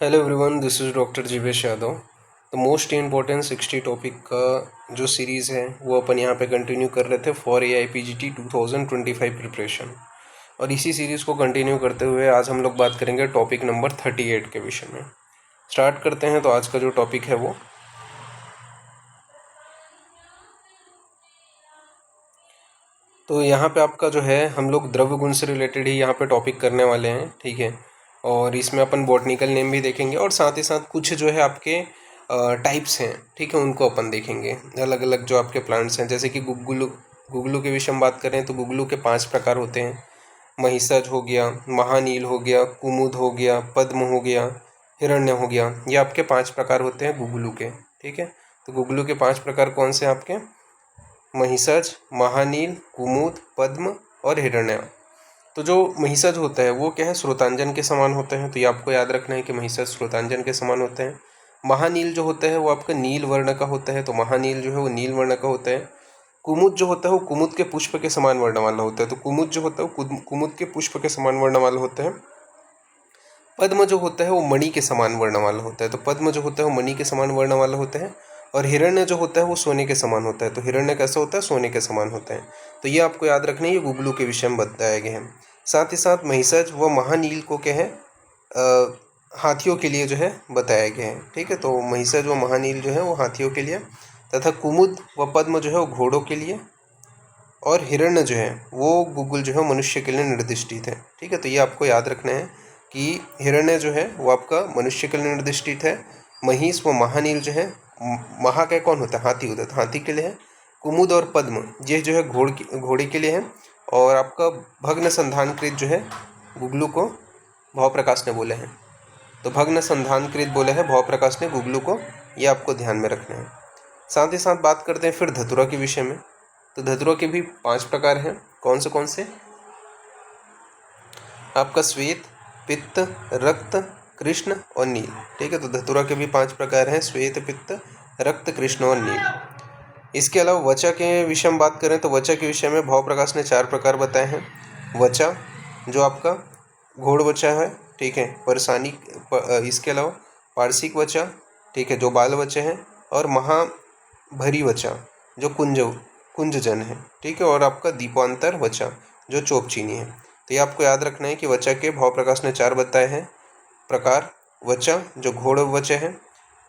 Hello everyone, this is doctor Jeevesh Yadav. तो most important 60 topic का जो सीरीज़ है वो अपन यहाँ पे कंटिन्यू कर रहे थे फॉर AIPGT 2025 प्रिपरेशन। और इसी सीरीज़ को कंटिन्यू करते हुए आज हम लोग बात करेंगे टॉपिक नंबर 38 के विषय में। स्टार्ट करते हैं। तो आज का जो टॉपिक है वो तो यहाँ पे आपका जो है हम लोग द्रव्य गुण से रिलेटेड ही यहाँ पे टॉपिक करने वाले हैं, ठीक है। और इसमें अपन बॉटनिकल नेम भी देखेंगे और साथ ही साथ कुछ जो है आपके टाइप्स हैं, ठीक है, उनको अपन देखेंगे। अलग अलग जो आपके प्लांट्स हैं, जैसे कि गुग्गुलू गुग्गुलू के विषय में बात करें तो गुग्गुलू के 5 प्रकार होते हैं। महिषज हो गया, महानील हो गया, कुमुद हो गया, पद्म हो गया, हिरण्य हो गया। ये आपके 5 प्रकार होते हैं गुग्गुलू के, ठीक है। तो गुग्गुलू के 5 प्रकार कौन से आपके? महिषज, महानील, कुमुद, पद्म और हिरण्य। तो जो महिषज होता है वो क्या है, स्रोतांजन के समान होते हैं। तो ये आपको याद रखना है कि महिषज स्रोतांजन के समान होते हैं। महानील जो होता है वो आपका नील वर्ण का होता है, तो महानील जो है वो नील वर्ण का होता है। कुमुद जो होता है वो कुमुद के पुष्प के समान वर्ण वाला होता है, तो कुमुद जो होता है वो कुमुद के पुष्प के समान वर्ण वाला होता है। पद्म जो होता है वो मणि के समान वर्ण वाला होता है, तो पद्म जो होता है वो मणि के समान वर्ण वाला होता है। और हिरण्य जो होता है वो सोने के समान होता है, तो हिरण्य कैसा होता है? सोने के समान होता है। तो ये आपको याद रखना है, ये गुग्गुलू के विषय में बताया गया है। साथ ही साथ महिषज व महानील को क्या है, हाथियों के लिए जो है बताया गया है, ठीक है। तो महिषज व महानील जो है वो हाथियों के लिए, तथा कुमुद व पद्म जो है वो घोड़ों के लिए, और हिरण्य जो है वो गुग्गुल जो है मनुष्य के लिए निर्दिष्टित है, ठीक है। तो ये आपको याद रखना है कि हिरण्य जो है वो आपका मनुष्य के लिए निर्दिष्टित है। महिष व महानील जो है, महा का कौन होता है? हाथी होता है, तो हाथी के लिए है। कुमुद और पद्म ये जो है घोड़े के लिए है। और आपका भग्न संधानकृत जो है गुग्गुलू को भाव प्रकाश ने बोले हैं, तो भग्न संधानकृत बोले हैं भाव प्रकाश ने गुग्गुलू को, ये आपको ध्यान में रखना है। साथ ही साथ बात करते हैं फिर धतूरा के विषय में। तो धतूरा के भी 5 प्रकार हैं। कौन से? आपका श्वेत, पित्त, रक्त, कृष्ण और नील, ठीक है। तो धतूरा के भी 5 प्रकार हैं, श्वेत, पित्त, रक्त, कृष्ण और नील। इसके अलावा वचा के विषय में बात करें तो वचा के विषय में भाव प्रकाश ने 4 प्रकार बताए हैं। वचा जो आपका घोड़ वचा है, ठीक है, परसानी, इसके अलावा पारसिक वचा, ठीक है, जो बाल वचा है, और महाभरी वचा जो कुंजजन है, ठीक है, और आपका दीपांतर वचा जो चोपचीनी है। तो ये आपको याद रखना है कि वचा के भाव प्रकाश ने 4 बताए हैं प्रकार। वचा जो घोड़ वचा है,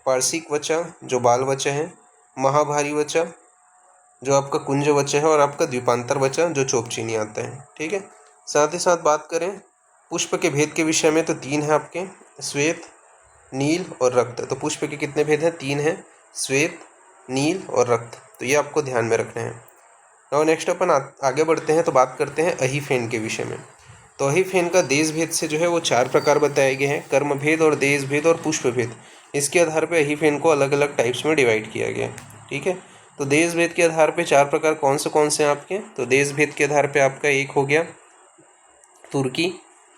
पारसिक वचा जो बाल वचा है, महाभारी वचा जो आपका कुंज वचा है, और आपका द्वीपांतर वचा जो चोपचीनी आता है, ठीक है। साथ ही साथ बात करें पुष्प के भेद के विषय में तो 3 है आपके, श्वेत, नील और रक्त। तो पुष्प के कितने भेद हैं? 3 हैं, श्वेत, नील और रक्त। तो ये आपको ध्यान में रखना है। और नेक्स्ट अपन आगे बढ़ते हैं तो बात करते हैं अहिफेन के विषय में। तो अहिफेन का देश भेद से जो है वो 4 प्रकार बताए गए हैं, कर्म भेद और देश भेद और पुष्प भेद। इसके आधार पे अहिफेन को अलग अलग टाइप्स में डिवाइड किया गया है, ठीक है। तो देश भेद के आधार पे 4 प्रकार कौन से हैं आपके? तो देश भेद के आधार पे आपका एक हो गया तुर्की,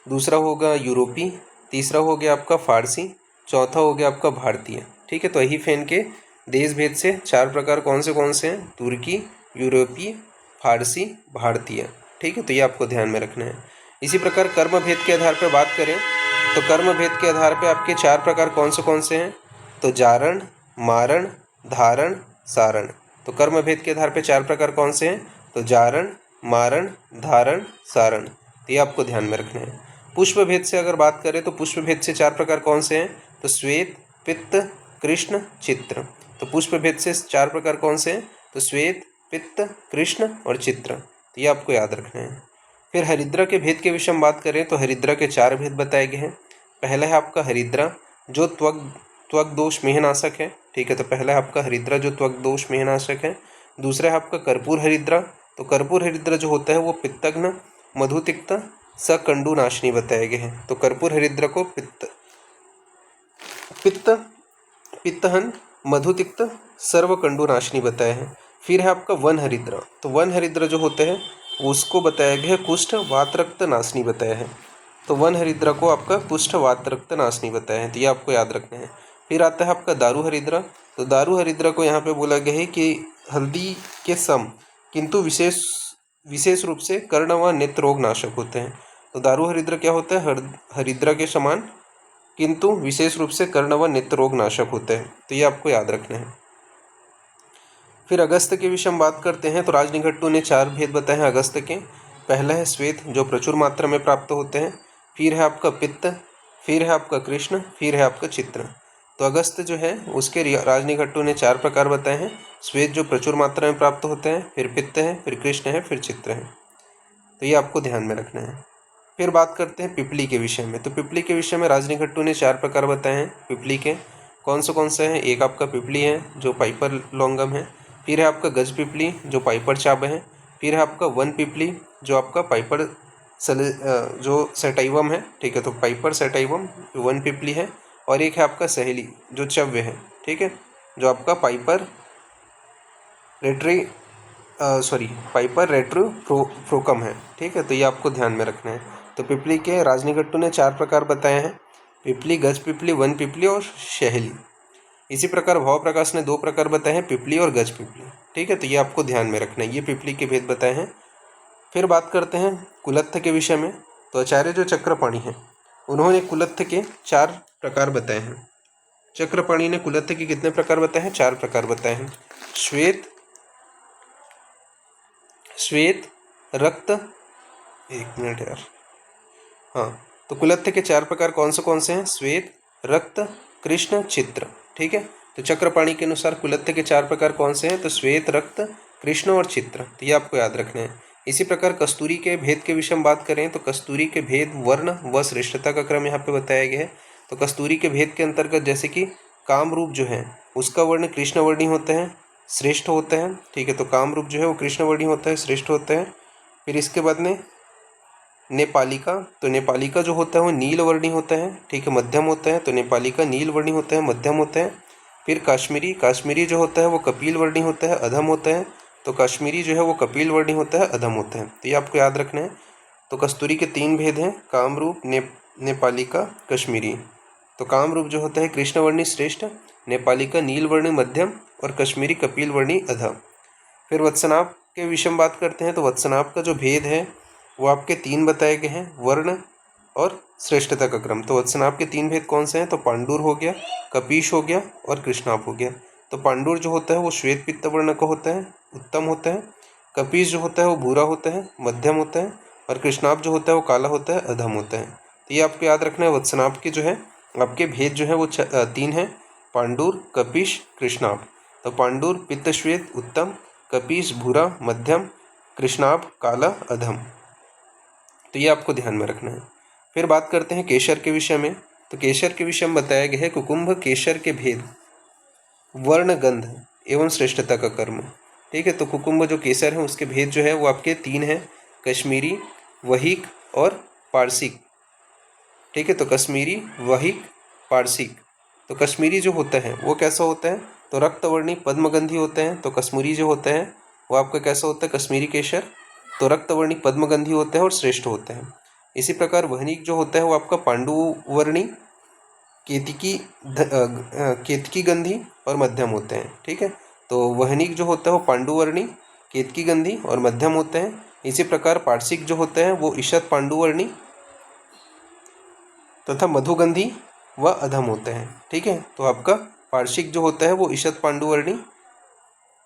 दूसरा होगा यूरोपी, तीसरा हो गया आपका फारसी, चौथा हो गया आपका भारतीय, ठीक है। तो अहिफेन के देश भेद से 4 प्रकार कौन से हैं? तुर्की, यूरोपीय, फारसी, भारतीय, ठीक है। तो ये आपको ध्यान में रखना है। इसी प्रकार कर्म भेद के आधार पर बात करें तो कर्म भेद के आधार पर आपके 4 प्रकार कौन से हैं? तो जारण, मारण, धारण, सारण। तो कर्म भेद के आधार पर 4 प्रकार कौन से हैं? तो जारण, मारण, धारण, सारण। तो ये आपको ध्यान में रखना है। पुष्प भेद से अगर बात करें तो पुष्प भेद से 4 प्रकार कौन से हैं? तो श्वेत, पित्त, कृष्ण, चित्र। तो पुष्प भेद से 4 प्रकार कौन से हैं? तो श्वेत, पित्त, कृष्ण और चित्र। तो ये आपको याद रखना है। फिर हरिद्रा के भेद के विषय में बात करें तो हरिद्रा के 4 भेद बताए गए हैं। पहला है आपका हरिद्रा जो त्वक दोष मेहनाशक है, ठीक है। तो पहला है आपका हरिद्रा जो त्वक दोष मेहनाशक है। दूसरा है आपका कर्पूर हरिद्रा। तो कर्पूर हरिद्रा जो होता है वो पित्तघ्न, मधुतिक्त, सकंडू नाशनी बताए गए हैं। तो कर्पूर हरिद्रा को पित्तहन, मधुतिक्त, सर्वकंडू नाशनी बताया है। फिर है आपका वन हरिद्रा। तो वन हरिद्रा जो होता है उसको बताया गया है कुष्ठ, वात, रक्त नाशनी बताया है। तो वन हरिद्रा को आपका कुष्ठ, वात, रक्त नाशनी बताया है। तो ये आपको याद रखना है। फिर आता है आपका दारू हरिद्रा। तो दारू हरिद्रा को यहाँ पे बोला गया है कि हल्दी के सम किंतु विशेष रूप से कर्ण व नेत्र रोग नाशक होते हैं। तो दारू हरिद्रा क्या होता है? हरिद्रा के समान किंतु विशेष रूप से कर्ण व नेत्र रोग नाशक होते हैं। तो ये आपको याद रखना है। फिर अगस्त के विषय में बात करते हैं। तो राजनिघंटु ने 4 भेद बताए हैं अगस्त के। पहला है श्वेत, जो प्रचुर मात्रा में प्राप्त होते हैं। फिर है आपका पित्त, फिर है आपका कृष्ण, फिर है आपका चित्र। तो अगस्त जो है उसके राजनिघंटु ने 4 प्रकार बताए हैं। श्वेत जो प्रचुर मात्रा में प्राप्त होते हैं, फिर पित्त है, फिर कृष्ण है, फिर चित्र है। तो ये आपको ध्यान में रखना है। फिर बात करते हैं पिपली के विषय में। तो पिपली के विषय में राजनिघंटु ने 4 प्रकार बताए हैं पिपली के। कौन से हैं? एक आपका पिपली है जो पाइपर लॉन्गम है। फिर है आपका गज पिपली जो पाइपर चाब है। फिर है आपका वन पिपली जो आपका पाइपर जो सेटाइवम है, ठीक है। तो पाइपर सेटाइवम वन पिपली है। और एक है आपका सहेली जो चव्य है, ठीक है, जो आपका पाइपर रेट्रोफ्रोकम है, ठीक है। तो ये आपको ध्यान में रखना है। तो पिपली के राजनिघंटु ने 4 प्रकार बताए हैं, पिपली, गज पिपली, वन पिपली और शहली। इसी प्रकार भाव प्रकाश ने 2 प्रकार बताए हैं, पिपली और गज पिपली, ठीक है। तो ये आपको ध्यान में रखना है, ये पिपली के भेद बताए हैं। फिर बात करते हैं कुलत्थ के विषय में। तो आचार्य जो चक्रपाणि हैं उन्होंने कुलत्थ के 4 प्रकार बताए हैं। चक्रपाणि ने कुलत्थ के कितने प्रकार बताए हैं? 4 प्रकार बताए हैं। श्वेत, रक्त, एक मिनट यार, हाँ। तो कुलत्थ के 4 प्रकार कौन से हैं? श्वेत, रक्त, कृष्ण, चित्र, ठीक है। तो चक्रपाणि के अनुसार कुलत्थ के 4 प्रकार कौन से हैं? तो श्वेत, रक्त, कृष्ण और चित्र। तो ये आपको याद रखना है। इसी प्रकार कस्तूरी के भेद के विषय में बात करें तो कस्तूरी के भेद, वर्ण व श्रेष्ठता का क्रम यहाँ पे बताया गया है। तो कस्तूरी के भेद के अंतर्गत जैसे कि काम रूप जो है उसका वर्ण कृष्णवर्णी होता है, श्रेष्ठ होता है, ठीक है। तो काम रूप जो है वो कृष्णवर्णी होता है, श्रेष्ठ होता है। फिर इसके बाद में नेपालिका, तो नेपालिका जो होता है वो नीलवर्णी होता है, ठीक है, मध्यम होता है। तो नेपालिका नीलवर्णी होता है, मध्यम होता है। फिर काश्मीरी जो होता है वो कपिल वर्णी होता है, अधम होता है। तो काश्मीरी जो है वो कपिल वर्णी होता है, अधम होता है। तो ये आपको याद रखना है। तो कस्तूरी के 3 भेद हैं, कामरूप, नेपालिका, कश्मीरी। तो कामरूप जो होता है कृष्णवर्णी श्रेष्ठ, नेपालिका नीलवर्णी मध्यम और कश्मीरी कपिल वर्णी अधम। फिर वत्सनाभ के विषय में बात करते हैं। तो वत्सनाभ का जो भेद है वो आपके 3 बताए गए हैं, वर्ण और श्रेष्ठता का क्रम। तो वत्सनाभ के 3 भेद कौन से हैं? तो पांडुर हो गया, कपीश हो गया और कृष्णाभ हो गया। तो पांडुर जो होता है वो श्वेत पित्त वर्ण का होता है, उत्तम होता है। कपीश जो होता है वो भूरा होता है, मध्यम होता है। और कृष्णाभ जो होता है वो काला होता है, अधम होता है। तो ये आपको याद रखना है। वत्सनाभ के जो है आपके भेद जो है वो 3 हैं, पांडुर, कपीश, कृष्णाभ। तो पांडुर पित्त श्वेत उत्तम, कपीश भूरा मध्यम, कृष्णाभ काला अधम। तो ये आपको ध्यान में रखना है। फिर बात करते हैं केशर के विषय में। तो केशर के विषय में बताया गया है कुकुम्भ केशर के भेद, वर्ण, गंध एवं श्रेष्ठता का कर्म, ठीक है। तो कुकुम्भ जो केसर है उसके भेद जो है वो आपके 3 हैं, कश्मीरी, वहिक और पारसिक, ठीक है। तो कश्मीरी, वहिक, पारसिक। तो कश्मीरी जो होता है वो कैसा होता है? तो रक्तवर्णी पद्मगंधी होते हैं। तो कश्मीरी जो होता है वो आपका कैसा होता है? कश्मीरी केशर तो रक्तवर्णी पद्मगंधी होता है और श्रेष्ठ होता है। इसी प्रकार वहनिक जो होता है वो आपका पांडुवर्णी, केतकी गंधी और मध्यम होते हैं, ठीक है। तो वहनिक जो होता है वो पांडुवर्णी, केतकी गंधी और मध्यम होते हैं। इसी प्रकार पारसिक जो होता है वो ईशत पांडुवर्णी तथा मधुगंधी व अधम होते हैं, ठीक है। तो आपका पार्शिक जो होता है वो ईशत पांडुवर्णी,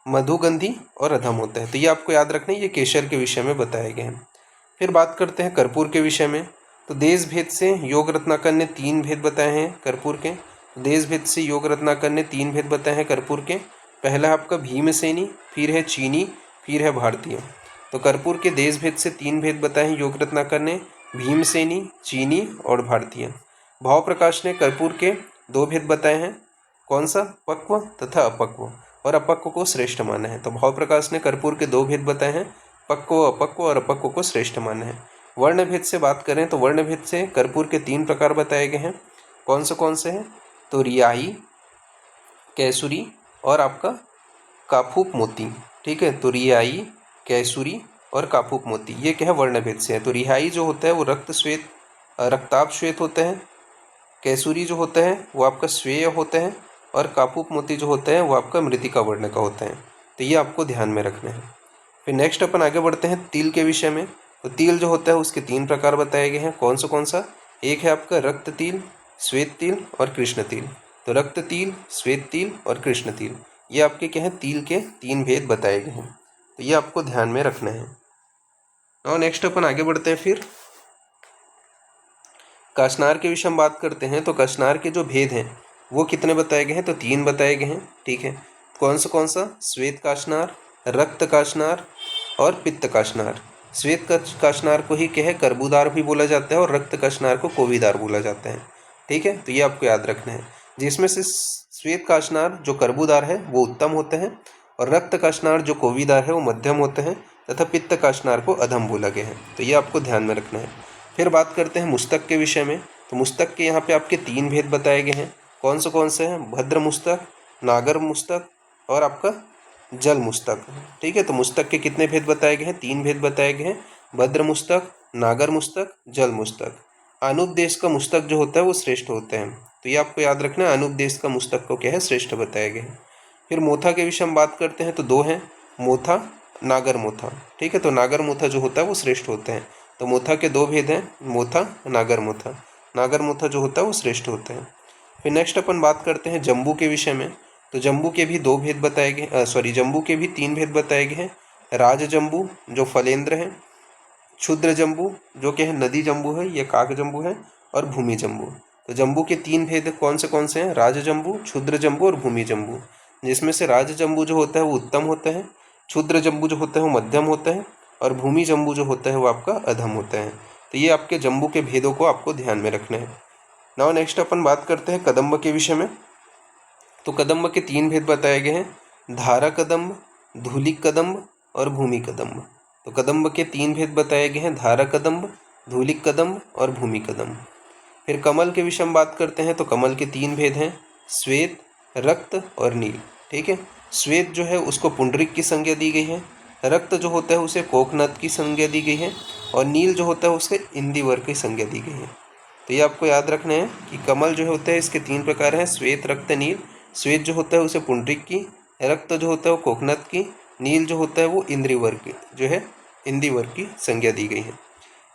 मधुगंधी और अधम होता है। तो ये आपको याद रखना है, ये केशर के विषय में बताए गए हैं। फिर बात करते हैं कर्पूर के विषय में। तो देश भेद से योग रत्नाकर ने 3 भेद बताए हैं कर्पूर के। देश भेद से योग रत्नाकर ने 3 भेद बताए हैं कर्पूर के। पहला है आपका भीमसेनी, फिर है चीनी, फिर है भारतीय। तो कर्पूर के देश भेद से 3 भेद बताए हैं योग रत्नाकर ने, भीमसेनी, चीनी और भारतीय। भाव प्रकाश ने कर्पूर के 2 भेद बताए हैं, कौन सा? पक्व तथा अपक्व, और अपक्व को श्रेष्ठ माना है। तो भाव प्रकाश ने कर्पूर के 2 भेद बताए हैं, पक्व, अपक्व और अपक्व को श्रेष्ठ माना है। वर्ण भेद से बात करें तो वर्ण भेद से कर्पूर के 3 प्रकार बताए गए हैं, कौन से हैं? तो रियाई, कैसुरी और आपका काफूप मोती, ठीक है। तो रियाई, कैसुरी और काफूप मोती, ये क्या है? वर्ण भेद से है। तो रिहाई जो होता है वो रक्ताभ श्वेत होता है, कैसुरी जो होता है वो आपका श्वेय होता है, और कापूप मोती जो होता है वो आपका मृतिका वर्ण का होता है। तो ये आपको ध्यान में रखना है। फिर नेक्स्ट अपन आगे बढ़ते हैं तिल के विषय में। तो तिल जो होता है उसके 3 प्रकार बताए गए हैं, कौन सा? एक है आपका रक्त तिल, श्वेत तिल और कृष्ण तिल। तो रक्त तिल, श्वेत तिल और कृष्ण तिल, ये आपके क्या हैं, तिल के 3 भेद बताए गए हैं। तो ये आपको ध्यान में रखना है। और नेक्स्ट अपन आगे बढ़ते हैं। फिर काशनार के विषय में बात करते हैं। तो काशनार के जो भेद हैं वो कितने बताए गए हैं, तो 3 बताए गए हैं। ठीक है, कौन सा? श्वेत काशनार, रक्त काशनार और पित्त काशनार। श्वेत काशनार को ही क्या है, कर्बूदार भी बोला जाता है और रक्त काशनार को कोवीदार बोला जाता है। ठीक है, तो ये आपको याद रखना है। जिसमें से श्वेत काशनार जो कर्बूदार है वो उत्तम होते हैं और रक्त काशनार जो कोवीदार है वो मध्यम होते हैं तथा पित्त काशनार को अधम बोला गया है। तो ये आपको ध्यान में रखना है। फिर बात करते हैं मुस्तक के विषय में। तो मुस्तक के यहाँ पे आपके 3 भेद बताए गए हैं। कौन से हैं? भद्र मुस्तक, नागर मुस्तक और आपका जल मुस्तक। ठीक है, तो मुस्तक के कितने भेद बताए गए हैं? 3 भेद बताए गए हैं, भद्र मुस्तक, नागर मुस्तक, जल मुस्तक। अनुपदेश का मुस्तक जो होता है वो श्रेष्ठ होते हैं। तो ये आपको याद रखना है, अनुपदेश का मुस्तक को क्या है, श्रेष्ठ बताया गया है। फिर मोथा के विषय में बात करते हैं। तो 2 हैं, मोथा, नागर मोथा। ठीक है, तो नागर मोथा जो होता है वो श्रेष्ठ होते हैं। तो मोथा के 2 भेद हैं, मोथा, नागर मोथा। नागर मोथा जो होता है वो श्रेष्ठ होते हैं। फिर नेक्स्ट अपन बात करते हैं जम्बू के विषय में। तो जम्बू के भी 2 भेद बताए गए, जम्बू के भी 3 भेद बताए गए हैं। राज जम्बू जो फलेंद्र है, क्षुद्र जम्बू जो कि है नदी जम्बू है, ये काक जम्बू है, और भूमि जम्बू। तो जम्बू के 3 भेद कौन से हैं? राज जम्बू, क्षुद्र जम्बू और भूमि जम्बू। जिसमें से राज जम्बू जो होता है वो उत्तम होता है, क्षुद्र जम्बू जो होता है वो मध्यम होता है और भूमि जम्बू जो होता है वो आपका अधम होता है। तो ये आपके जम्बू के भेदों को आपको ध्यान में रखना है। नाउ नेक्स्ट अपन बात करते हैं कदम्ब के विषय में। तो कदम्ब के 3 भेद बताए गए हैं, धारा कदम्ब, धूलिक कदम्ब और भूमि कदम्ब। तो कदम्ब के 3 भेद बताए गए हैं, धारा कदम्ब, धूलिक कदम्ब और भूमि कदम्ब। फिर कमल के विषय में बात करते हैं। तो कमल के 3 भेद हैं, श्वेत, रक्त और नील। ठीक है, श्वेत जो है उसको पुंडरिक की संज्ञा दी गई है, रक्त जो होता है उसे कोकनद की संज्ञा दी गई है और नील जो होता है उसे इंदिवर की संज्ञा दी गई है। तो ये आपको याद रखना है कि कमल जो होता है इसके 3 प्रकार हैं, श्वेत, रक्त, नील। श्वेत जो होता है उसे पुंडरिक की, रक्त जो होता है वो कोकनद की, नील जो होता है वो इंद्रिवर की जो है इंदिवर की संज्ञा दी गई है।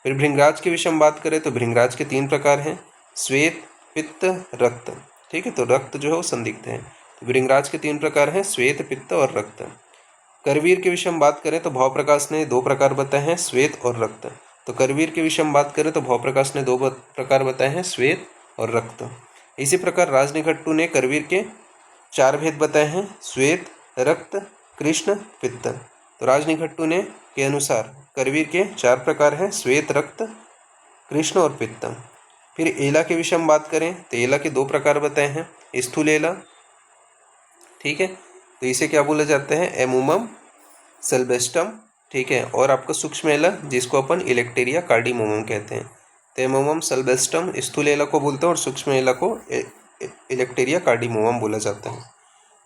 फिर भृंगराज के विषय में बात करें तो भृंगराज के 3 प्रकार हैं, श्वेत, पित्त, रक्त। ठीक है, तो रक्त जो है वो संदिग्ध है। तो भृंगराज के 3 प्रकार हैं, श्वेत, पित्त और रक्त। करवीर के विषय में बात करें तो भाव प्रकाश ने 2 प्रकार बताए हैं, श्वेत और रक्त। तो करवीर के विषय में बात करें तो भाव प्रकाश ने 2 प्रकार बताए हैं, श्वेत और रक्त। इसी प्रकार राजनिघट्टू ने करवीर के 4 भेद बताए हैं, श्वेत, रक्त, कृष्ण, पित्त। तो राजनिघट्टू ने के अनुसार करवीर के 4 प्रकार हैं, श्वेत, रक्त, कृष्ण और पित्त। फिर एला के विषय में बात करें तो एला के 2 प्रकार बताए हैं, स्थूल एला। ठीक है, तो इसे क्या बोला जाता है, एमुमम सेल्बेस्टम। ठीक है, और आपका सूक्ष्म एला जिसको अपन इलेक्टेरिया कार्डिमोमम कहते हैं। तो एमुमम सेल्बेस्टम स्थूल एला को बोलते हैं और सूक्ष्म एला को इलेक्टेरिया कार्डिमोमम बोला जाता है।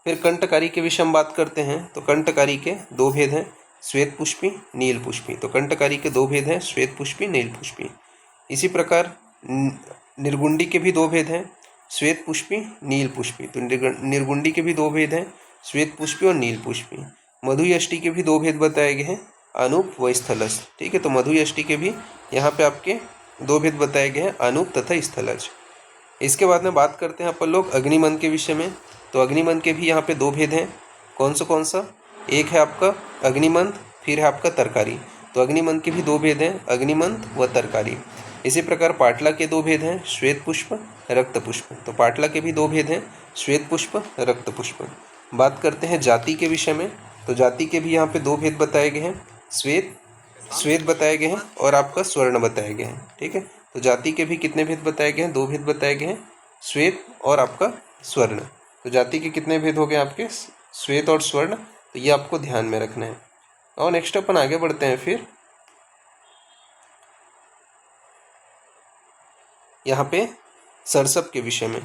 फिर कंटकारी के विषय में बात करते हैं। तो कंटकारी के 2 भेद हैं, श्वेत पुष्पी, नील पुष्पी। तो कंटकारी के 2 भेद हैं, श्वेत पुष्पी, नील पुष्पी। इसी प्रकार निर्गुंडी के भी 2 भेद हैं, श्वेत पुष्पी, नील पुष्पी। तो निर्गुंडी के भी 2 भेद हैं, श्वेत पुष्पी और नील पुष्पी। मधुयष्टि के भी 2 भेद बताए गए हैं, अनूप व स्थलज। ठीक है, तो मधुयष्टि के भी यहाँ पे आपके 2 भेद बताए गए हैं, अनूप तथा स्थलज। इसके बाद में बात करते हैं अपन लोग अग्निमंथ के विषय में। तो अग्निमंथ के भी यहाँ पे 2 भेद हैं, कौन सा? एक है आपका अग्निमंथ, फिर है आपका तरकारी। तो अग्निमंथ के भी 2 भेद हैं, अग्निमंथ व तरकारी। इसी प्रकार पाटला के 2 भेद हैं, श्वेत पुष्प, रक्त पुष्प। तो पाटला के भी 2 भेद हैं, श्वेत पुष्प, रक्त पुष्प। बात करते हैं जाति के विषय में। तो जाति के भी यहाँ पे 2 भेद बताए गए हैं, श्वेत बताए गए हैं और आपका स्वर्ण बताए गए हैं। ठीक है, तो जाति के भी कितने भेद बताए गए हैं, 2 भेद बताए गए हैं, श्वेत और आपका स्वर्ण। तो जाति के कितने भेद हो गए आपके, श्वेत और स्वर्ण। तो ये आपको ध्यान में रखना है। और नेक्स्ट अपन आगे बढ़ते हैं। फिर यहाँ पे सरसप के विषय में।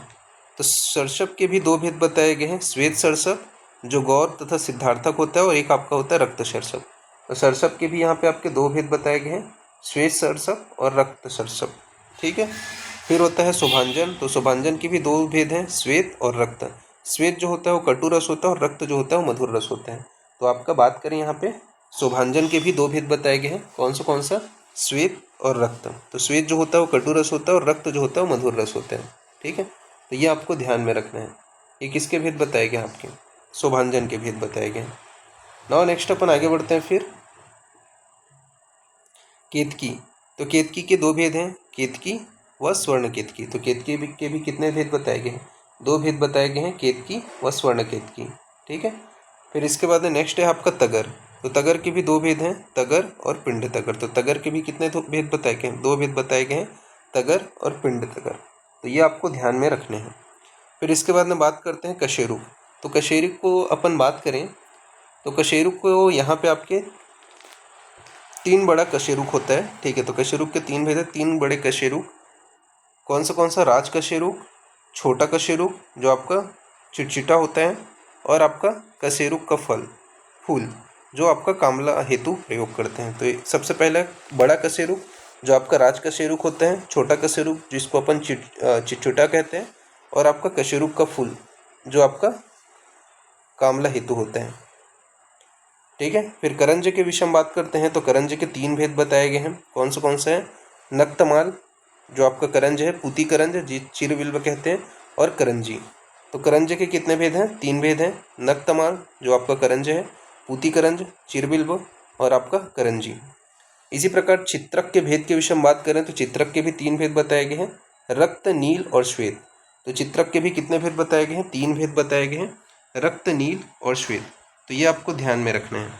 तो सरसप के भी 2 भेद बताए गए हैं, श्वेत सरसप जो गौर तथा सिद्धार्थक होता है और एक आपका होता है रक्त सरसप। तो सरसप के भी यहाँ पे आपके 2 भेद बताए गए हैं, श्वेत सरसप और रक्त सरसप। ठीक है, फिर होता है शुभांजन। तो शुभांजन के भी 2 भेद हैं, श्वेत और रक्त। श्वेत जो होता है वो कटु रस होता है और रक्त जो होता है वो मधुर रस होता है। तो आपका बात करें यहाँ पे शुभांजन के भी 2 भेद बताए गए हैं, कौन सा? श्वेत और रक्त। तो श्वेत जो होता है वो कटु रस होता है और रक्त जो होता है वो मधुर रस होता है। ठीक है, तो ये आपको ध्यान में रखना है। ये किसके भेद बताए गए आपके? शोभांजन के भेद बताए गए। नाउ नेक्स्ट अपन आगे बढ़ते हैं फिर केतकी। तो केतकी के दो भेद हैं, केतकी व स्वर्ण केतकी। तो केतकी के भी कितने भेद बताए गए हैं? दो भेद बताए गए हैं, केतकी व स्वर्ण केतकी। ठीक है, फिर इसके बाद नेक्स्ट है आपका तगर। तो तगर के भी दो भेद हैं, तगर और पिंड तगर। तो तगर के भी कितने भेद बताए गए हैं? दो भेद बताए गए हैं, तगर और पिंड तगर। तो ये आपको ध्यान में रखने हैं। फिर इसके बाद में बात करते हैं कशेरुक। तो कशेरुक को अपन बात करें तो कशेरुक को यहाँ पे आपके तीन बड़ा कशेरुक होता है। ठीक है, तो कशेरुक के तीन भेद है, तीन बड़े कशेरुक। कौन सा? राज कशेरुक, छोटा कशेरुक जो आपका चिटचिटा होता है, और आपका कशेरुक का फूल जो आपका कामला हेतु प्रयोग करते हैं। तो सबसे पहले बड़ा कशेरुक जो आपका राज कशेरुक होता है, छोटा कशेरुक जिसको अपन चिटचिटा कहते हैं, और आपका कशेरुक का फूल जो आपका कामला हेतु होता है। ठीक है, फिर करंज के विषय में बात करते हैं। तो करंज के तीन भेद बताए गए हैं। कौन सा है? नक्तमाल जो आपका करंज है, पूती करंज जी चिरबिल्व कहते हैं, और करंजी। तो करंज के कितने भेद हैं? तीन भेद हैं। नक्तमाल जो आपका करंज है, पूती करंज, चिरबिल्व और आपका करंजी। इसी प्रकार चित्रक के भेद के विषय में बात करें तो चित्रक के भी तीन भेद बताए गए हैं, रक्त, नील और श्वेत। तो चित्रक के भी कितने भेद बताए गए हैं? तीन भेद बताए गए हैं, रक्त, नील और श्वेत। तो ये आपको ध्यान में रखना है।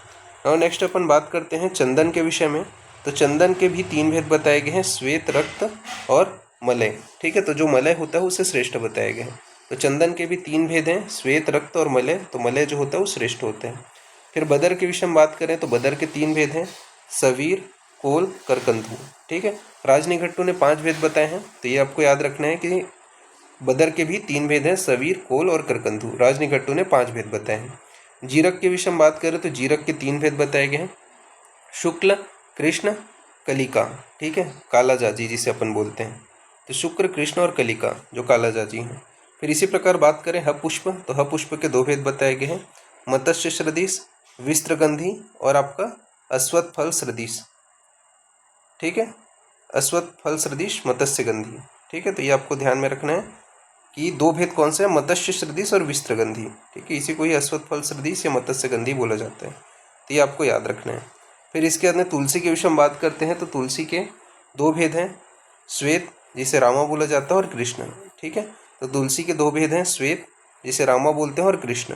और नेक्स्ट अपन बात करते हैं चंदन के विषय में। तो चंदन के भी तीन भेद बताए गए हैं, श्वेत, रक्त और मलय। ठीक है, तो जो मलय होता है उसे श्रेष्ठ बताया गया है। तो चंदन के भी तीन भेद हैं, श्वेत, रक्त और मलय। तो मलय जो होता है वो श्रेष्ठ होते हैं। फिर बदर के विषय में बात करें तो बदर के तीन भेद हैं, सवीर, कोल, करकंधु। ठीक है, राजनिघट्टू ने पांच भेद बताए हैं। तो ये आपको याद रखना है कि बदर के भी तीन भेद हैं, सवीर, कोल और करकंधु। राजनिघट्टू ने पांच भेद बताए हैं। जीरक के विषय में बात करें तो जीरक के तीन भेद बताए गए हैं, शुक्ल, कृष्ण, कलिका। ठीक है, काला जाजी जिसे अपन बोलते हैं। तो शुक्र, कृष्ण और कलिका जो काला जाजी हैं। फिर इसी प्रकार बात करें हपुष्प। तो हपुष्प के दो भेद बताए गए हैं, मत्स्य सदृश, विस्त्रगंधी और आपका अश्वत्थ फल सदृश। ठीक है, अश्वत्थ फल सदृश, मत्स्यगंधी। ठीक है, तो ये आपको ध्यान में रखना है कि दो भेद कौन से हैं, मत्स्य सदृश और विस्त्रगंधी। ठीक है, इसी को ही अश्वत्थ फल सदृश या मत्स्यगंधी बोला जाता है। तो ये आपको याद रखना है। फिर इसके बाद में तुलसी के विषय में बात करते हैं। तो तुलसी के दो भेद हैं, श्वेत जिसे रामा बोला जाता है और कृष्ण। ठीक है, तो तुलसी के दो भेद हैं, श्वेत जिसे रामा बोलते हैं और कृष्ण।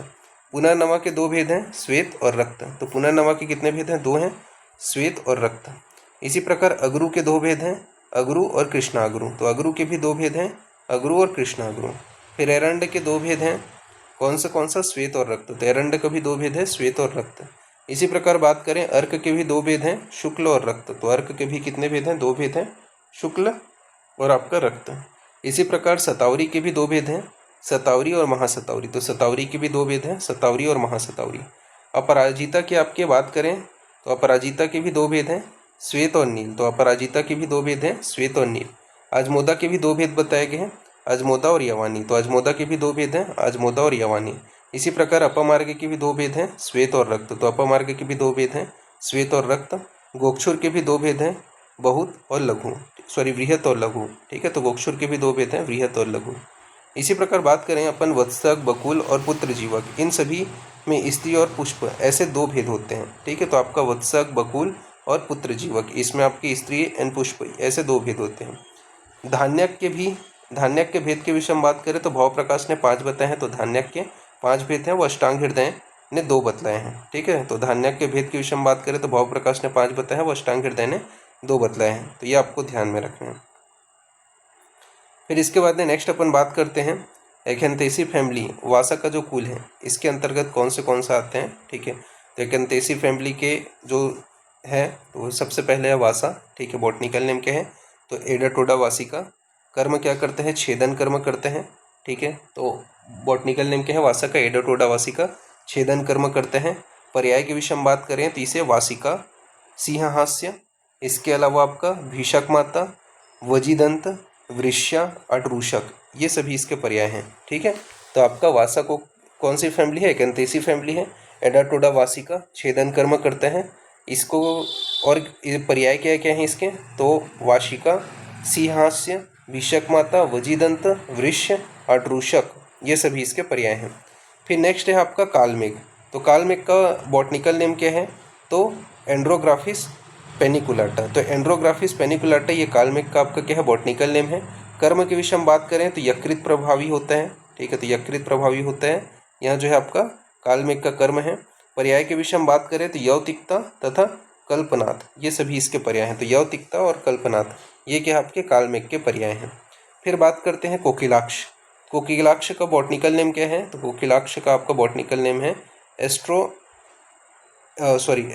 पुनर्नवा के दो भेद हैं, श्वेत और रक्त। तो पुनर्नवा के कितने भेद हैं? दो हैं, श्वेत और रक्त। इसी प्रकार अगरू के दो भेद हैं, अगरू और कृष्णागरू। तो अगरू के भी दो भेद हैं, अगरू और कृष्णागरू। फिर एरंड के दो भेद हैं, कौन सा? श्वेत और रक्त। तो एरंड का भी दो भेद है, श्वेत और रक्त। इसी प्रकार बात करें अर्क के भी दो भेद हैं, शुक्ल और रक्त। तो अर्क के भी कितने भेद हैं? दो भेद हैं, शुक्ल और आपका रक्त। इसी प्रकार सतावरी के भी दो भेद हैं, सतावरी और महासतावरी। तो सतावरी के भी दो भेद हैं, सतावरी और महासतावरी। अपराजिता की आपकी बात करें तो अपराजिता के भी दो भेद हैं, श्वेत और नील। तो अपराजिता के भी दो भेद हैं, श्वेत और नील। अजमोदा के भी दो भेद बताए गए हैं, अजमोदा और यवानी। तो अजमोदा के भी दो भेद हैं, अजमोदा और यवानी। इसी प्रकार अपमार्ग के भी दो भेद हैं, श्वेत और रक्त। तो अपमार्ग के भी दो भेद हैं, श्वेत और रक्त। गोक्षुर के भी दो भेद हैं, बहुत और लघु, वृहत और लघु। ठीक है, तो गोक्षुर के भी दो भेद हैं, वृहत और लघु। इसी प्रकार बात करें अपन वत्सक, बकुल और पुत्र जीवक, इन सभी में स्त्री और पुष्प ऐसे दो भेद होते हैं। ठीक है, तो आपका वत्सक, बकुल और पुत्र जीवक, इसमें आपकी स्त्री एंड पुष्प ऐसे दो भेद होते हैं। धान्यक के भेद के विषय में बात करें तो भाव प्रकाश ने पांच बताए हैं। तो धान्यक के पांच भेद हैं, वो अष्टांग हृदय ने दो बतलाए हैं। ठीक है, तो धान्यक के भेद के विषय में बात करें तो भाव प्रकाश ने पांच बताए हैं, वो अष्टांग हृदय ने दो बतलाए हैं। तो ये आपको ध्यान में रखना है। फिर इसके बाद में नेक्स्ट अपन बात करते हैं एक्यांथेसी फैमिली, वासा का जो कुल है, इसके अंतर्गत कौन सा आते हैं। ठीक है, तो एक्यांथेसी फैमिली के जो है तो सबसे पहले है वासा। ठीक है, बॉटनिकल नेम क्या है? तो एडाटोडा वासिका। कर्म क्या करते हैं? छेदन कर्म करते हैं। ठीक है, तो बॉटनिकल नेम क्या है? वासा का। एडाटोडा वासिका छेदन कर्म करते हैं। पर्याय के विषय में बात करें तो इसे वासिका, सिंहास्य, इसके अलावा आपका भीषक माता, वजीदंत, वृष्या, अटरूषक, ये सभी इसके पर्याय हैं। ठीक है, तो आपका वासा को कौन सी फैमिली है? एक्यांथेसी फैमिली है। एडाटोडा वासिका छेदन कर्म करते हैं इसको। और पर्याय क्या क्या है इसके? तो वाशिका, सिंहास्य, विशक माता, वजीदंत, वृष्य, आट्रूषक, ये सभी इसके पर्याय हैं। फिर नेक्स्ट है आपका कालमेघ। तो कालमेघ का बॉटनिकल नेम क्या है? तो एंड्रोग्राफिस पेनिकुलाटा। तो एंड्रोग्राफिस पेनिकुलाटा ये कालमेघ का आपका क्या है? बॉटनिकल नेम है। कर्म के विषय हम बात करें तो यकृत प्रभावी होता है, ठीक है, तो यकृत प्रभावी होता है। यहाँ जो है आपका कालमेघ का कर्म है। पर्याय के विषय हम बात करें तो यौतिकता तथा कल्पनाथ, ये सभी इसके पर्याय हैं। तो यौतिकता और कल्पनाथ ये क्या आपके कालमेघ के पर्याय हैं। फिर बात करते हैं कोकिलाक्ष। कोकिलाक्ष का बॉटनिकल नेम क्या है? तो कोकिलाक्ष का आपका बॉटनिकल नेम है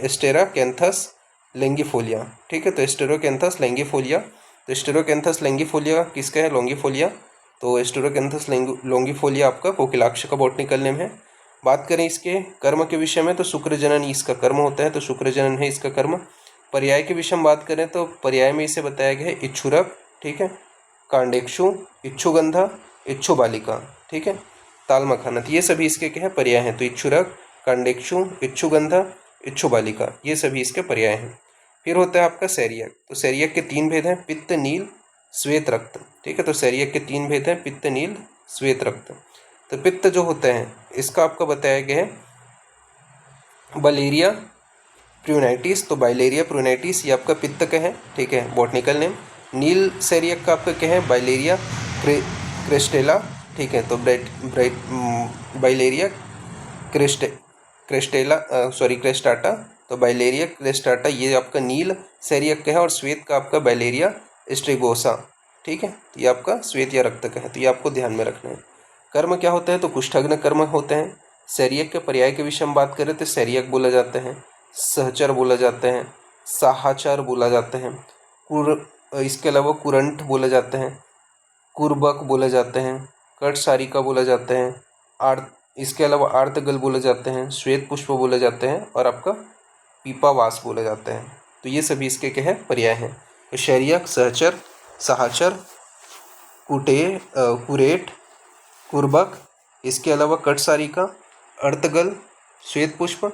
एस्टेराकैंथस लेंगिफोलिया, ठीक है, तो एस्टेरोकैंथस लेंगिफोलिया। तो एस्टेरोकैंथस लेंगिफोलिया किसका है? लॉन्गिफोलिया। तो एस्टेरोकैंथस लॉन्गिफोलिया आपका कोकिलाक्ष का बॉटनिकल नेम है। बात करें इसके कर्म के विषय में तो शुक्रजनन इसका कर्म होता है, तो शुक्रजनन है इसका कर्म। पर्याय के विषय में बात करें तो पर्याय में इसे बताया गया है इच्छुरक, ठीक है, कांडेक्षु, इच्छुगंधा, इच्छु बालिका, ठीक है, तालमखानत, ये सभी इसके क्या है? पर्याय हैं। तो इच्छुरक, कांडेक्षु, इच्छुगंधा, इच्छु बालिका, ये सभी इसके पर्याय हैं। फिर होता है आपका सैरियक। तो सैरियक के 3 भेद हैं, पित्त, नील, श्वेत, रक्त, ठीक है। तो सैरियक के 3 भेद हैं, पित्त, नील, श्वेत, रक्त। तो पित्त जो होता है इसका आपका बताया गया है बलेरिया प्रूनाइटिस। तो बाइलेरिया प्रूनाइटिस ये आपका पित्त का है, ठीक है, बॉटनिकल नेम। नील सैरियक का आपका क्या है? बाइलेरिया क्रेस्टेला, ठीक है, तो बाइलेरिया क्रेस्टाटा, तो बाइलेरिया क्रेस्टाटा ये आपका नील सैरियक का है। और श्वेत का आपका बाइलेरिया स्ट्रिगोसा, ठीक है, तो ये आपका श्वेत या रक्त का है, तो ये आपको ध्यान में रखना है। कर्म क्या होता है? तो कुष्ठग्न कर्म होते हैं। सैरियक के पर्याय के विषय में बात करें तो सैरियक बोला जाता है, सहचर बोला जाता है, साहाचार बोला जाता है, इसके अलावा कुरंठ बोला जाता है, कुर्बक बोला जाता है, कटसारिका बोला जाता है, इसके अलावा आर्तगल बोले जाते हैं, श्वेत पुष्प बोले जाते हैं, और आपका पीपावास बोला जाता है। तो ये सभी इसके क्या है? पर्याय हैं। तो शैरियक, सहचर, साहचर, कुरेट, कुर्बक, इसके अलावा कटसारिका, अर्तगल, श्वेत पुष्प,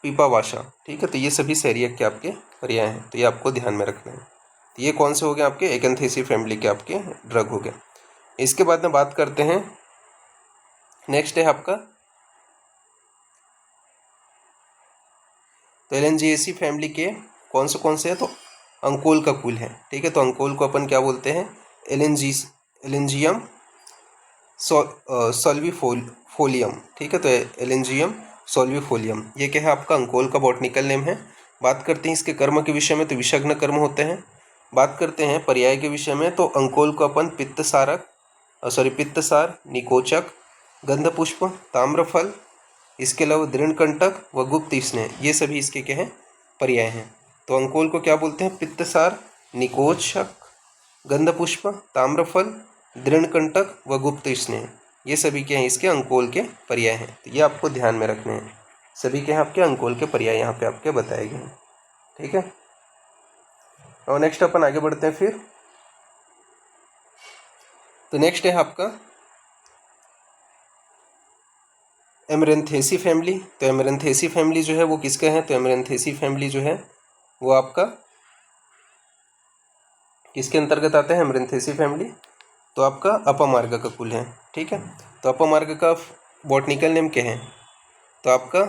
पीपावाशा, ठीक है, तो ये सभी सैरियक के आपके पर्याय हैं। तो ये आपको ध्यान में रखना है। तो ये कौन से हो गए आपके? एकंथेसी फैमिली के आपके ड्रग हो गए। इसके बाद में बात करते हैं, नेक्स्ट है आपका तो एलेंजिएसी फैमिली के कौन से है? तो अंकोल का कुल है, ठीक है, तो अंकोल को अपन क्या बोलते हैं? एलेंजियम सॉल्विफोलियम, ठीक है, तो एलेंजियम सॉल्विफोलियम ये क्या है? आपका अंकोल का बॉटनिकल नेम है। बात करते हैं इसके कर्म के विषय में तो विषग्न कर्म होते हैं। बात करते हैं पर्याय के विषय में तो अंकोल को अपन पित्तसार, निकोचक, गंधपुष्प, ताम्रफल, इसके अलावा दृढ़कंटक व गुप्त स्नेह, ये सभी इसके क्या हैं? पर्याय हैं। तो अंकोल को क्या बोलते हैं? पित्तसार, निकोचक, गंधपुष्प, ताम्रफल, दृढ़कंटक व गुप्त स्नेह, ये सभी क्या हैं? इसके अंकोल के पर्याय हैं। तो ये आपको ध्यान में रखने हैं। सभी के हैं आपके अंकोल के पर्याय यहाँ पे आपके बताए गए हैं, ठीक है। और नेक्स्ट अपन आगे बढ़ते हैं फिर। तो नेक्स्ट है आपका एमरेंथेसी फैमिली। तो एमरेंथेसी फैमिली जो है वो किसका है? तो एमरेंथेसी फैमिली जो है वो आपका किसके अंतर्गत आता है? एमरेंथेसी फैमिली तो आपका अपमार्ग का कुल है, ठीक है। तो अपमार्ग का बॉटनिकल नेम क्या है? तो आपका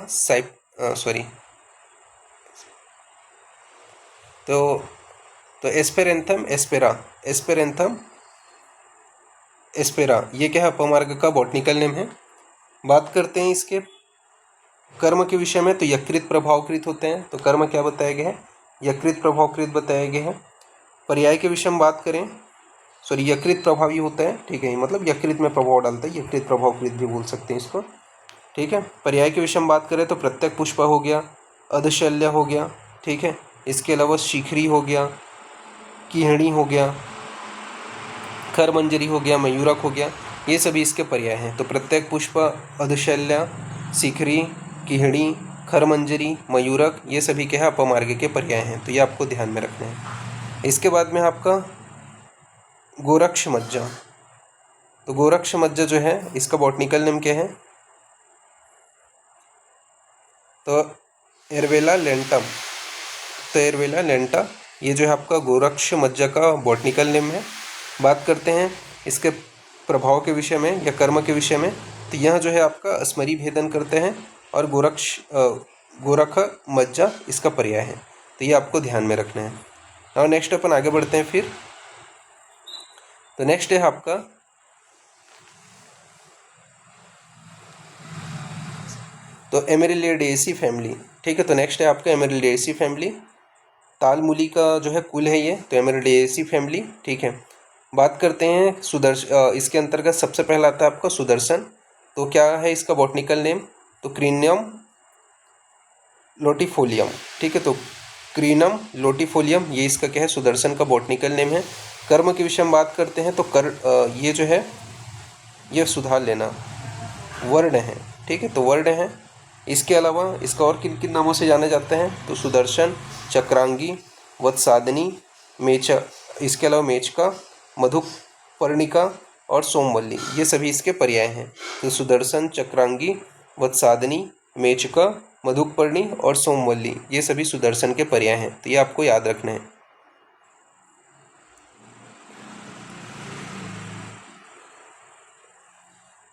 तो एस्पेरेंथम एस्पेरा ये क्या है? अपमार्ग का बॉटनिकल नेम है। बात करते हैं इसके कर्म के विषय में तो यकृत प्रभावकृत होते हैं। तो कर्म क्या बताया गया है? यकृत प्रभावकृत बताया गया है। पर्याय के विषय में बात करें यकृत प्रभावी होता है, ठीक है, मतलब यकृत में प्रभाव डालता है, यकृत प्रभावकृत भी बोल सकते हैं इसको, ठीक है। पर्याय के विषय में बात करें तो प्रत्यक पुष्प हो गया, अधशल्य हो गया, ठीक है, इसके अलावा शिखरी हो गया, किहणी हो गया, खरमंजरी हो गया, मयूरक हो गया, ये सभी इसके पर्याय हैं। तो प्रत्येक पुष्प, अधशल्य, शिखरी, किहड़ी, खरमंजरी, मयूरक, ये सभी के हैं अपमार्ग के पर्याय हैं। तो ये आपको ध्यान में रखना है। इसके बाद में आपका गोरक्ष मज्जा। तो गोरक्ष मज्जा जो है इसका बॉटनिकल नेम क्या है? तो एरवेला लेंटम। तो एरवेला लेंटा ये जो है आपका गोरक्ष मज्जा का बॉटनिकल नेम है। बात करते हैं इसके प्रभाव के विषय में या कर्म के विषय में, तो यह जो है आपका स्मरी भेदन करते हैं और गोरख मज्जा इसका पर्याय है, तो ये आपको ध्यान में रखना है। और नेक्स्ट अपन आगे बढ़ते हैं फिर। तो नेक्स्ट है आपका तो एमेरिलिडेसी फैमिली। ठीक है, तो नेक्स्ट है आपका एमेरिलिडेसी फैमिली। तालमुली का जो है कुल है ये, तो एमेरिलिडेसी फैमिली। ठीक है, बात करते हैं इसके अंतर्गत सबसे पहला आता है आपका सुदर्शन। तो क्या है इसका बॉटनिकल नेम, तो क्रीनियम लोटिफोलियम। ठीक है, तो क्रीनम लोटिफोलियम ये इसका क्या है, सुदर्शन का बॉटनिकल नेम है। कर्म के विषय में बात करते हैं तो ये जो है ये सुधार लेना वर्ण है। ठीक है, तो वर्ण है। इसके अलावा इसका और किन किन नामों से जाने जाते हैं, तो सुदर्शन, चक्रांगी, वत्सादनी, मेचा, इसके अलावा मेचका, मधुपर्णिका और सोमवल्ली, ये सभी इसके पर्याय हैं। तो सुदर्शन, चक्रांगी, वत्सादनी, मेचका, मधुपर्णी और सोमवल्ली, ये सभी सुदर्शन के पर्याय हैं, तो ये आपको याद रखना है।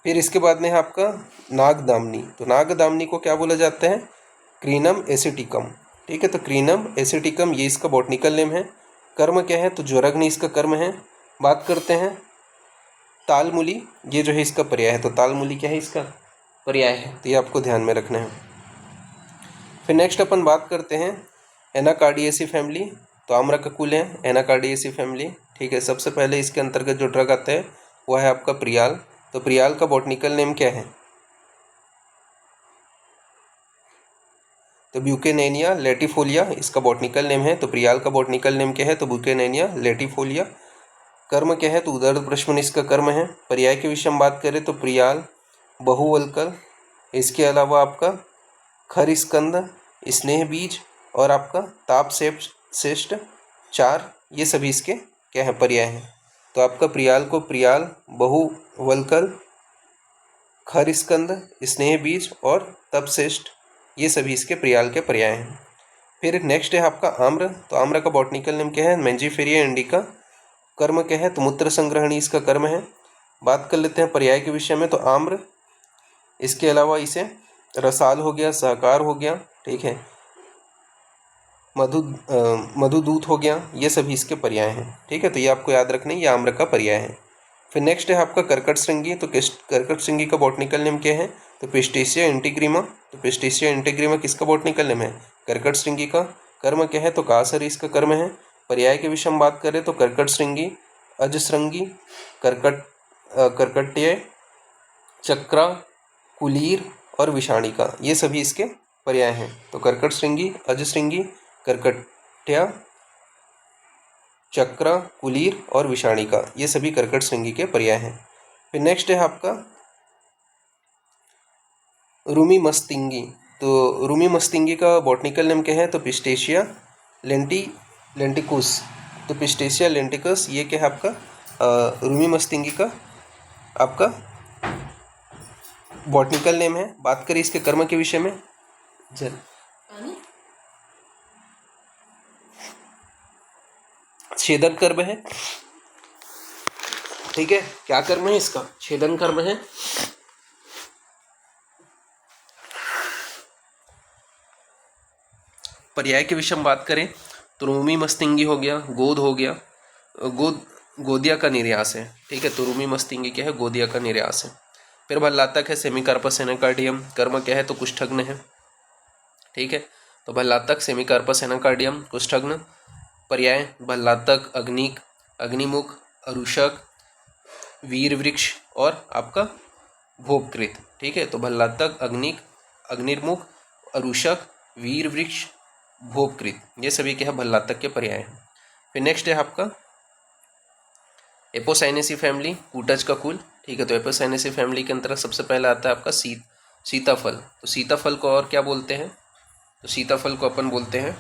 फिर इसके बाद में है आपका नागदामनी। तो नागदामनी को क्या बोला जाता है, क्रीनम एसिटिकम। ठीक है, तो क्रीनम एसिटिकम ये इसका बॉटनिकल नेम है। कर्म क्या है, तो ज्वरग्नि इसका कर्म है। बात करते हैं तालमुली, ये जो है इसका पर्याय है, तो तालमुली क्या है इसका पर्याय है, तो ये आपको ध्यान में रखना है। फिर नेक्स्ट अपन बात करते हैं एनाकार्डियेसी फैमिली। तो आम्र का कुल है एनाकार्डियेसी फैमिली। ठीक है, सबसे पहले इसके अंतर्गत जो ड्रग आता है वह है आपका प्रियाल। तो प्रियाल का बॉटनिकल नेम क्या है, तो ब्यूकेनेनिया लेटिफोलिया इसका बॉटनिकल नेम है। तो प्रियाल का बॉटनिकल नेम क्या है, तो ब्यूकेनेनिया लेटिफोलिया। कर्म क्या है, तो उदर प्रश्न इसका कर्म है। पर्याय के विषय में बात करें तो प्रियाल, बहुवल्कल, इसके अलावा आपका खरिस्कंद, स्नेह बीज और आपका ताप श्रेष्ठ, चार, ये सभी इसके क्या है पर्याय हैं। तो आपका प्रियाल को प्रियाल, बहुवल्कल, खरिस्कंद, स्नेह बीज और तपश्रेष्ठ, ये सभी इसके प्रियाल के पर्याय हैं। फिर नेक्स्ट है आपका आम्र। तो आम्र का बॉटनिकल नेम क्या है, मैंजीफेरिया इंडिका। कर्म क्या है, तो मूत्र संग्रहणी इसका कर्म है। बात कर लेते हैं पर्याय के विषय में, तो आम्र, इसके अलावा इसे रसाल हो गया, सहकार हो गया, ठीक है, मधुदूत हो गया, ये सभी इसके पर्याय हैं। ठीक है, तो ये आपको याद रखना है, ये आम्र का पर्याय है। फिर नेक्स्ट है आपका कर्कट श्रृंगी। तो कर्कट श्रृंगी का बॉटनिकल नेम क्या है, तो पिस्टेशिया इंटीग्रिमा। तो पिस्टेशिया इंटीग्रिमा किसका बॉटनिकल नेम है, कर्कट श्रृंगी का। कर्म क्या है, तो कासर इसका कर्म है। पर्याय के विषय में बात करें तो कर्कट श्रृंगी, अजश्रृंगी, कर्कट्य, चक्रा, कुलीर और विषाणिका, ये सभी इसके पर्याय हैं। तो कर्कट श्रृंगी, अजश्रृंगी, कर्कट्या, चक्र, कुलीर और विषाणिका, ये सभी कर्कट श्रृंगी के पर्याय हैं। फिर नेक्स्ट है आपका रूमी मस्तिंगी। तो रूमी मस्तिंगी का बॉटनिकल नेम क्या है, तो पिस्टेशिया लेंटिकुस। तो पिस्टेशिया लेंटिकस ये क्या है आपका रूमी मस्तिंगी का आपका बॉटनिकल नेम है। बात करें इसके कर्म के विषय में, छेदन कर्म है। ठीक है, क्या कर्म है इसका, छेदन कर्म है। पर्याय के विषय में बात करें तो रूमी मस्तिंगी हो गया, गोद हो गया, गोदिया का निर्यास है। ठीक है, तो रूमी मस्तिंगी क्या है, गोदिया का निर्यास है। फिर भल्लातक है सेमिकार्पस एनाकार्डियम। कर्म क्या है, तो कुष्ठग्न है। ठीक है, तो भल्लातक सेमिकार्पस एनाकार्डियम कुष्ठग्न। पर्याय भल्लातक, अग्निक, अग्निमुख, अरुषक, वीर वृक्ष और आपका भोपकृत। ठीक है, तो भल्लातक, अग्निक, अग्निर्मुख, अरुषक, वीर वृक्ष, भोपकृत, ये सभी क्या है भल्लातक के पर्याय हैं। फिर नेक्स्ट है आपका एपोसाइनेसी फैमिली, कूटज का कुल। ठीक है, तो एपोसाइनेसी फैमिली के अंतर्गत सबसे पहला आता है आपका सीताफल। तो सीताफल को और क्या बोलते हैं, तो सीताफल को अपन बोलते हैं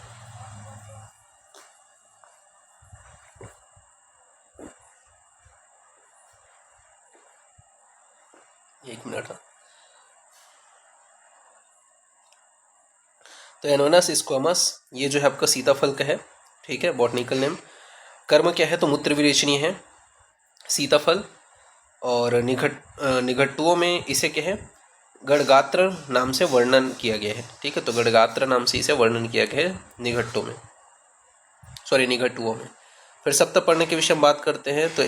एक मिनट, तो एनोनस स्क्वामस, ये जो है आपका सीताफल का है। ठीक है, बॉटनिकल नेम। कर्म क्या है, तो मूत्र विरेचनीय है, सीताफल। और निघट्टुओं में इसे क्या है, गणगात्र नाम से वर्णन किया गया है। ठीक है, तो गणगात्र नाम से इसे वर्णन किया गया है निघट्टों में, निघट्टुओं में। फिर सप्तपर्ण के विषय में बात करते हैं, तो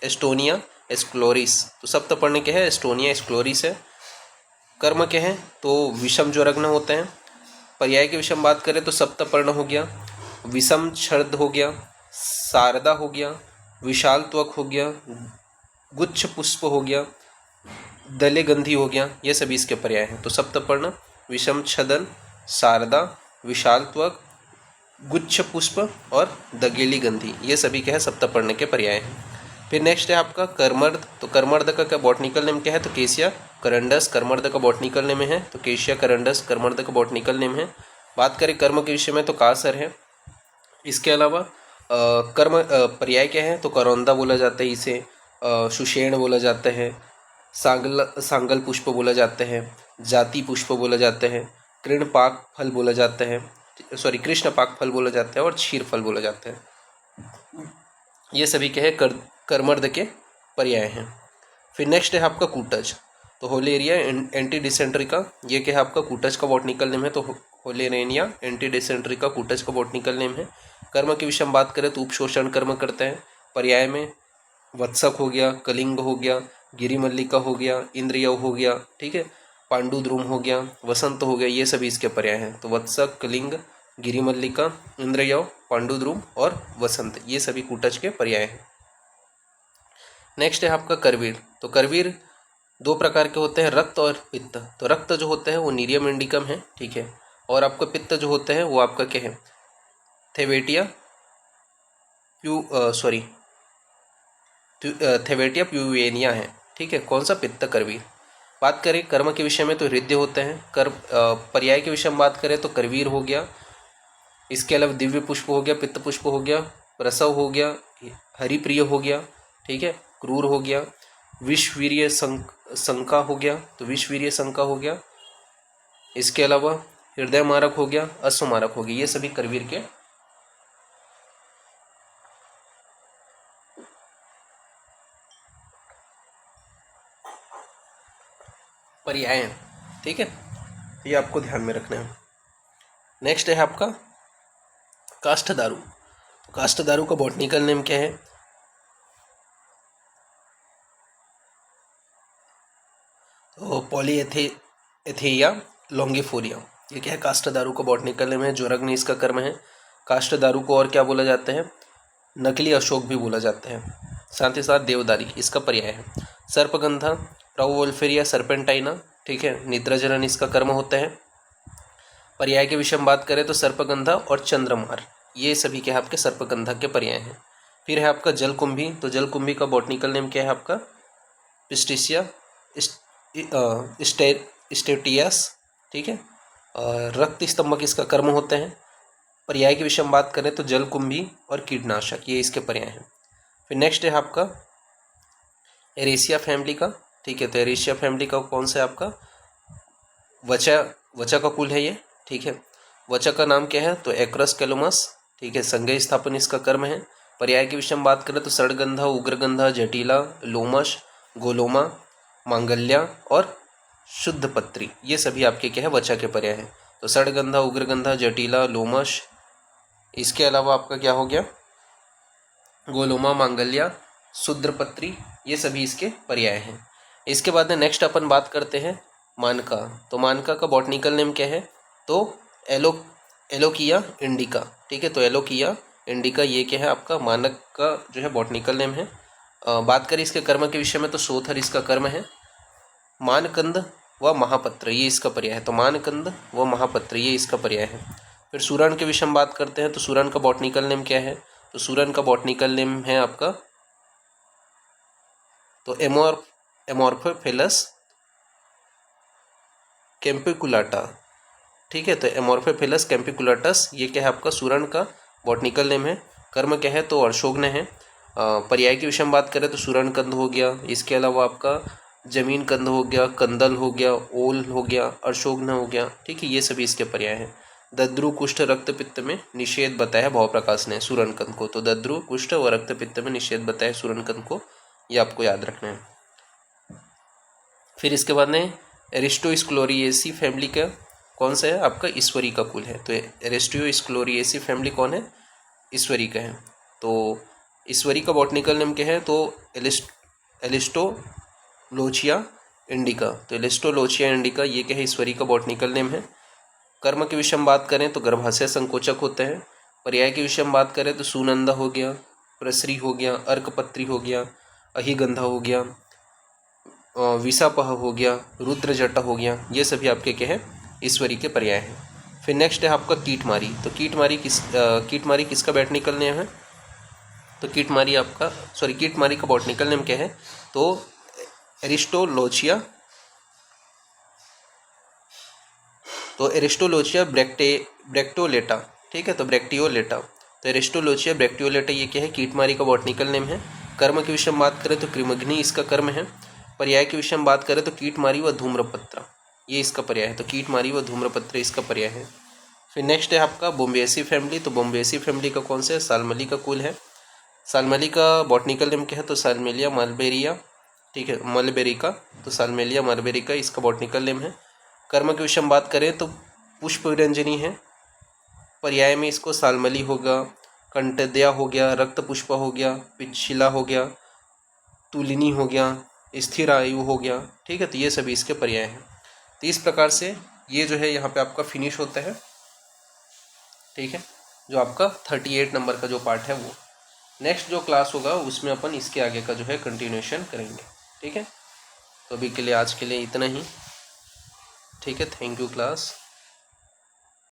एस्टोनिया एस्क्लोरिस। तो सप्तपर्ण क्या है, एस्टोनिया एस्क्लोरिस है। कर्म क्या है, तो विषम जो रग्न होते हैं। पर्याय के विषय में बात करें तो सप्तपर्ण हो गया, विषम छर्द हो गया, शारदा हो गया, विशाल त्वक हो गया, गुच्छ पुष्प हो गया, दले गंधी हो गया। ये सभी इसके पर्याय हैं। तो सप्तपर्ण, विषम छदन, शारदा, विशाल त्वक, गुच्छ पुष्प और दगेली गंधी, ये सभी क्या है, सप्तपर्ण के पर्याय हैं। फिर नेक्स्ट है आपका कर्मर्द। तो कर्मर्द का क्या बॉटनिकल नेम क्या है, तो केसिया करंडस कर्मर्द का बॉटनिकल नेम है। तो केशिया करंडस कर्मर्द का बॉटनिकल नेम है। बात करें कर्म के विषय में तो कासर है। इसके अलावा कर्म पर्याय क्या है, तो करौंदा बोला जाता है इसे, सुषेण बोला जाता है, सांगल पुष्प बोला जाता है, जाति पुष्प बोला जाता है, कृष्णपाक फल बोला जाता है, कृष्णपाक फल बोला जाता है, और क्षीर फल बोला जाता है। ये सभी क्या है, कर्मर्द के पर्याय हैं। फिर नेक्स्ट है आपका कूटज। तो होलेरिया एंटी डिसेंट्री का, ये क्या है आपका कूटज का बॉटनिकल नेम है। तो होलेरेनिया एंटी डिसेंट्री का कूटज का बॉटनिकल नेम है। कर्म के विषय में बात करें तो उपशोषण कर्म करते हैं। पर्याय में वत्सक हो गया, कलिंग हो गया, गिरिमल्लिका हो गया, इंद्रियव हो गया, ठीक है, पांडुद्रुम हो गया, वसंत हो गया, ये सभी इसके पर्याय हैं। तो वत्सक, कलिंग, गिरिमल्लिका, इंद्रियव, पांडुद्रुम और वसंत, ये सभी कूटज के पर्याय हैं। नेक्स्ट है आपका करवीर। तो करवीर दो प्रकार के होते हैं, रक्त और पित्त। तो रक्त जो होता है वो नीरियम इंडिकम है, ठीक है, और आपका पित्त जो होता है वो आपका क्या है, थेवेटिया थेवेटिया प्यूवेनिया है, ठीक है। कौन सा, पित्त करवीर। बात करें कर्म के विषय में तो हृदय होते हैं। पर्याय के विषय में बात करें तो करवीर हो गया, इसके अलावा दिव्य पुष्प हो गया, पित्त पुष्प हो गया, प्रसव हो गया, हरिप्रिय हो गया, ठीक है, क्रूर हो गया, विषवीर्य शंका हो गया, तो विषवीर्य शंका हो गया, इसके अलावा हृदय मारक हो गया, अश्वमारक हो गया, ये सभी करवीर के पर्याय हैं, ठीक है, ये आपको ध्यान में रखना है। नेक्स्ट है आपका काष्ठदारु। काष्ठदारु का बॉटनिकल नेम क्या है, तो पॉलीएथेया लॉन्गिफोलिया, ये क्या है, काष्ठदारु का बॉटनिकल नेम है। ज्वरग्नि इसका कर्म है। काष्ठदारु को और क्या बोला जाता है, नकली अशोक भी बोला जाता है। साथ ही साथ देवदारी इसका पर्याय है। सर्पगंधा, राउवोल्फेरिया सर्पेंटाइना, ठीक है, निद्राजनन इसका कर्म होता है। पर्याय के विषय में बात करें तो सर्पगंधा और चंद्रमार, ये सभी क्या है आपके सर्पगंधा के पर्याय हैं। फिर है आपका जलकुंभी। तो जलकुंभी का बॉटनिकल नेम क्या है आपका, पिस्टिसिया स्टेटियस, ठीक है, रक्त स्तंभक इसका कर्म होते हैं। पर्याय के विषय में बात करें तो जलकुंभी और कीटनाशक, ये इसके पर्याय हैं। फिर नेक्स्ट है आपका एरेसिया फैमिली का, ठीक है, तो एरेसिया फैमिली का कौन सा है आपका, वचा का कुल है ये, ठीक है। वचा का नाम क्या है, तो एक्रस कैलोमस, ठीक है, संज्ञा स्थापन इसका कर्म है। पर्याय के विषय में बात करें तो सड़गंधा, उग्रगंधा, जटिला, लोमश, गोलोमा, मांगल्या और शुद्ध पत्री, ये सभी आपके क्या है, वचा के पर्याय हैं। तो सड़गंधा, उग्रगंधा, जटिला, लोमश, इसके अलावा आपका क्या हो गया, गोलोमा, मांगल्या, शुद्रपत्री, ये सभी इसके पर्याय हैं। इसके बाद में नेक्स्ट अपन बात करते हैं मानका। तो मानका का बॉटनिकल नेम क्या है, तो एलोकिया इंडिका, ठीक है, तो एलोकिया इंडिका, ये क्या है आपका मानक का जो है बॉटनिकल नेम है। बात करें इसके कर्म के विषय में तो सोथर इसका कर्म है। मानकंद व महापत्र, ये इसका पर्याय है। तो मानकंद व महापत्र, ये इसका पर्याय है। फिर सूरन के विषय में बात करते हैं तो सूरन का बॉटनिकल नेम क्या है, तो सूरन का बॉटनिकल नेम है आपका तो एमोर्फोफिलस कैम्पिकुलाटा, ठीक है, तो एमोर्फोफिलस कैम्पिकुलाटस, ये क्या है आपका सूरन का बॉटनिकल नेम है। कर्म क्या है, तो अर्शोग्न है। पर्याय के विषय में बात करें तो सूरन कंद हो गया, इसके अलावा आपका जमीन कंद हो गया, कंदल हो गया, ओल हो गया, अर्शोग्न हो गया, ठीक है, ये सभी इसके पर्याय हैं। दद्रु कुष्ठ रक्त पित्त में निषेध बताया भाव प्रकाश ने सूरनकंद को। तो दद्रु कुष्ठ व रक्त पित्त में निषेध बताया सूरनकंद को, ये आपको याद रखना है। फिर इसके बाद में एरिस्टोस्क्लोरिएसी फैमिली का कौन सा है आपका, ईश्वरी का कुल है। तो एरिस्टोस्क्लोरिएसी फैमिली कौन है, ईश्वरी का है। तो ईश्वरी का बॉटनिकल नेम क्या है, तो एलिस्टोलोचिया इंडिका। तो एलिस्टोलोचिया इंडिका ये क्या है, ईश्वरी का बॉटनिकल नेम है। कर्म के विषय में बात करें तो गर्भाशय संकोचक होते हैं। पर्याय के विषय में बात करें तो सुनंदा हो गया, प्रसरी हो गया, अर्कपत्री हो गया, अहिगंधा हो गया, विषापह हो गया, रुद्रजटा हो गया, ये सभी आपके क्या है, ईश्वरी के पर्याय हैं। फिर नेक्स्ट है आपका कीटमारी। तो कीटमारी किसका बॉटनिकल नेम है, तो कीटमारी का बॉटनिकल नेम क्या है, तो एरिस्टोलोचिया ब्रैक्टियोलेटा, ठीक है, तो ब्रैक्टियोलेटा। तो एरिस्टोलोचिया ब्रैक्टियोलेटा ये क्या है, कीटमारी का बॉटनिकल नेम है। कर्म के विषय में बात करें तो कृमग्नि इसका कर्म है। पर्याय के विषय में बात करें तो कीटमारी व धूम्रपत्र ये इसका पर्याय है। तो कीटमारी व धूम्रपत्र इसका पर्याय है। फिर नेक्स्ट है आपका बोम्बेसी फैमिली। तो बोम्बेसी फैमिली का कौन सा है, सालमली का कुल है। सालमली का बॉटनिकल नेम क्या है, तो सालमेलिया मलबेरिया, ठीक है, मलबेरिका। तो सालमेलिया मलबेरिका इसका बॉटनिकल नेम है। कर्म के विषय में बात करें तो पुष्प विरंजनी है। पर्याय में इसको सालमली होगा, कंटद्या हो गया, रक्त पुष्प हो गया, पिच्छिला हो गया, तुलिनी हो गया, स्थिर आयु हो गया, ठीक है। तो ये सभी इसके पर्याय हैं। तो इस प्रकार से ये जो है यहाँ पे आपका फिनिश होता है, ठीक है, जो आपका 38 नंबर का जो पार्ट है वो। नेक्स्ट जो क्लास होगा उसमें अपन इसके आगे का जो है कंटिन्यूएशन करेंगे, ठीक है। तो अभी के लिए आज के लिए इतना ही, ठीक है। Thank you class.